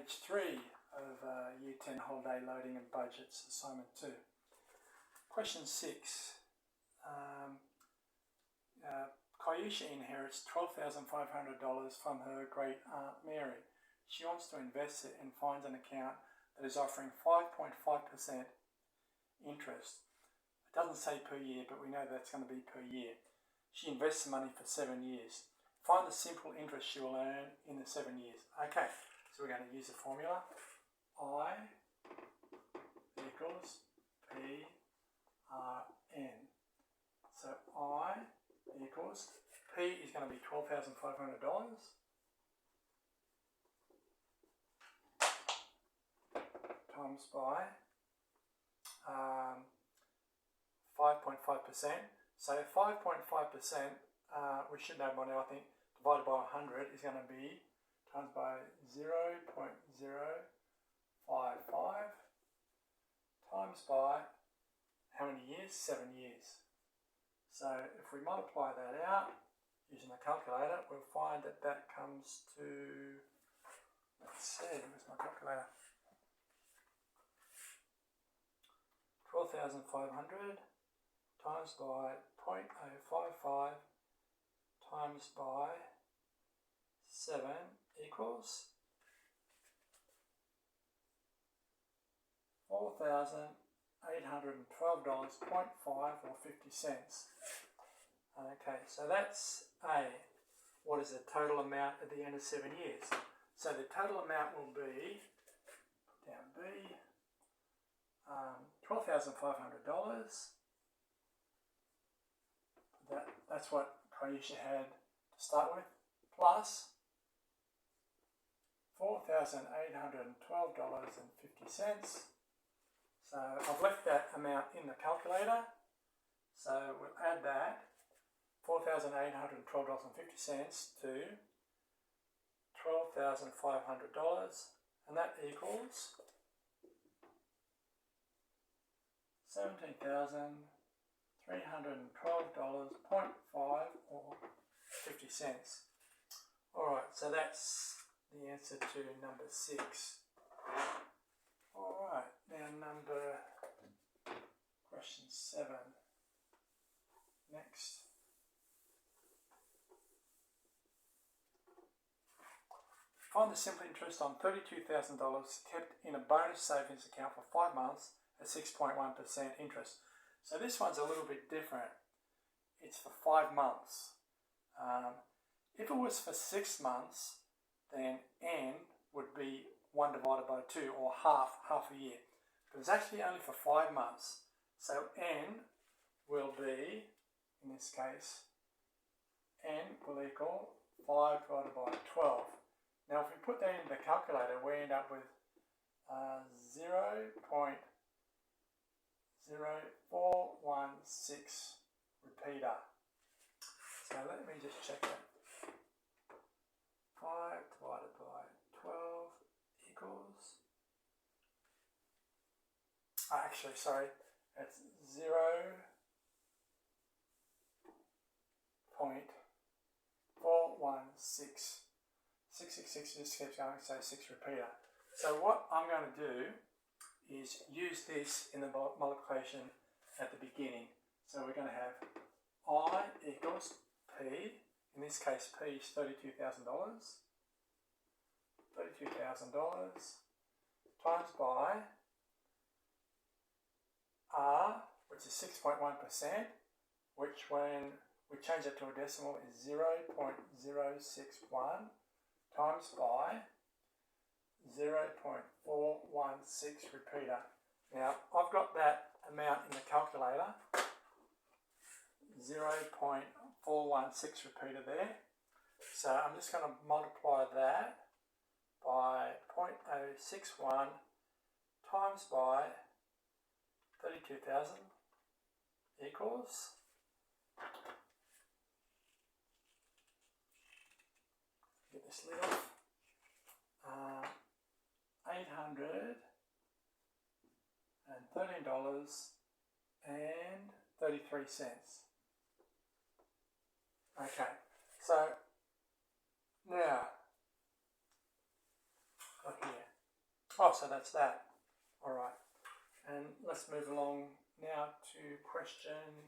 page 3 of Year 10 Holiday Loading and Budgets, Assignment 2. Question 6. Kyusha inherits $12,500 from her great aunt Mary. She wants to invest it and finds an account that is offering 5.5% interest. It doesn't say per year, but we know that's going to be per year. She invests the money for 7 years. Find the simple interest she will earn in the 7 years. Okay, so we're going to use the formula. I equals PRN. So I equals, P is going to be $12,500 times by 5.5%. So 5.5%, we should know by now, I think, divided by 100 is going to be times by 0.055 times by how many years? 7 years. So if we multiply that out using a calculator, we'll find that that comes to, let's see, where's my calculator? 12,500 times by 0.055 times by 7 equals $4,812.5 or 50 cents. Okay, so that's A. What is the total amount at the end of 7 years? So the total amount will be, down B, $12,500. That's what Kyusha had to start with, plus $4,812.50. So I've left that amount in the calculator. So we'll add that, $4,812.50 to $12,500, and that equals $17,312.5 or 50 cents. Alright, so that's the answer to number 6. Alright, now question 7. Next. Find the simple interest on $32,000 kept in a bonus savings account for 5 months at 6.1% interest. So this one's a little bit different. It's for 5 months. If it was for 6 months, then N would be 1 divided by 2, or half a year. But it's actually only for 5 months. So N will be, in this case, N will equal 5 divided by 12. Now if we put that into the calculator, we end up with 0.0416 repeater. So let me just check that. 5 divided by 12 equals, actually, sorry, it's 0.416. 666 just keeps going, so 6 repeater. So what I'm going to do is use this in the multiplication at the beginning. So we're going to have I equals P, in this case P is $32,000, times by R, which is 6.1%, which when we change it to a decimal is 0.061, times by 0.416 repeater. Now I've got that amount in the calculator, 0.416 repeater there. So I'm just going to multiply that by 0.061 times by 32,000 equals get this lid off, $813.33. Okay, so now, look here, Oh, so that's that. All right. And let's move along now to question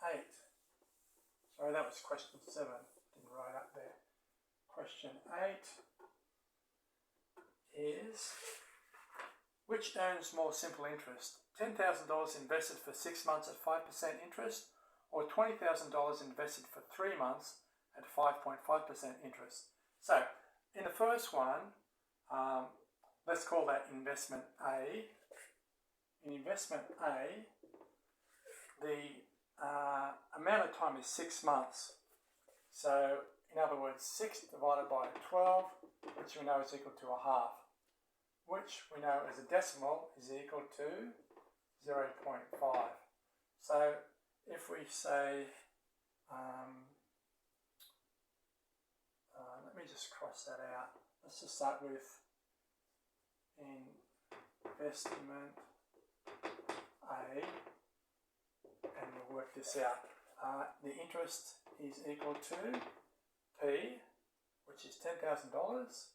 8. Sorry, that was question 7. Didn't write up there. Question 8 is, which earns more simple interest? $10,000 invested for 6 months at 5% interest, or $20,000 invested for 3 months at 5.5% interest? So, in the first one, let's call that investment A. In investment A, the amount of time is 6 months. So, in other words, 6 divided by 12, which we know is equal to a half, which we know as a decimal is equal to 0.5. So, if we say, let me just cross that out. Let's just start with investment A, and we'll work this out. The interest is equal to P, which is $10,000,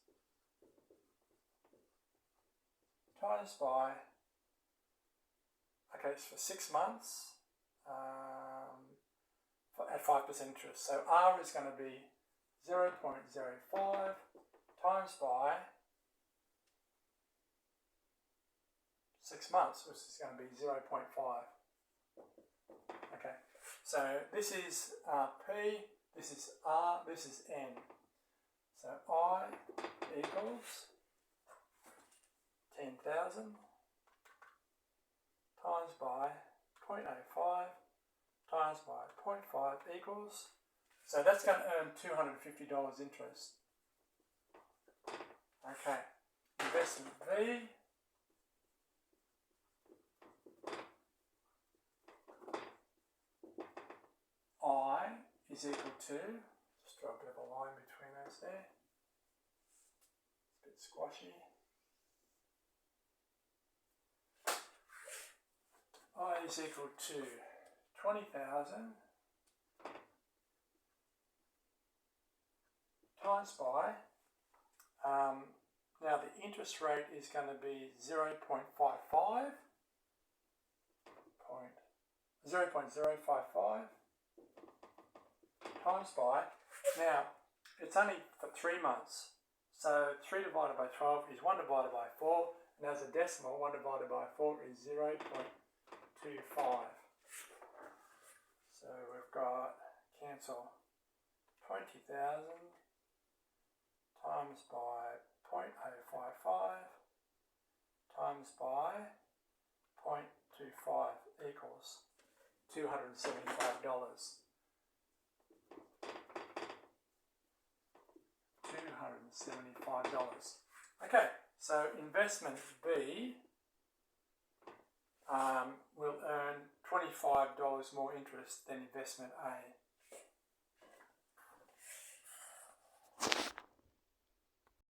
times by, okay, it's for 6 months at 5% interest. So R is going to be 0.05 times by 6 months, which is going to be 0.5. Okay, so this is P, this is R, this is N. So I equals 10,000 times by 0.05 times by 0.5 equals, so that's going to earn $250 interest. Okay, investment B, I is equal to, just draw a bit of a line between those there, it's a bit squashy. I is equal to 20,000 times by, now the interest rate is going to be 0.055 times by, now it's only for 3 months, so 3 divided by 12 is 1 divided by 4, and as a decimal 1 divided by 4 is 0.25. So we've got, cancel 20,000 times by 0.055 times by 0.25 equals $275. $275. Okay, so investment B will earn $25 more interest than investment A.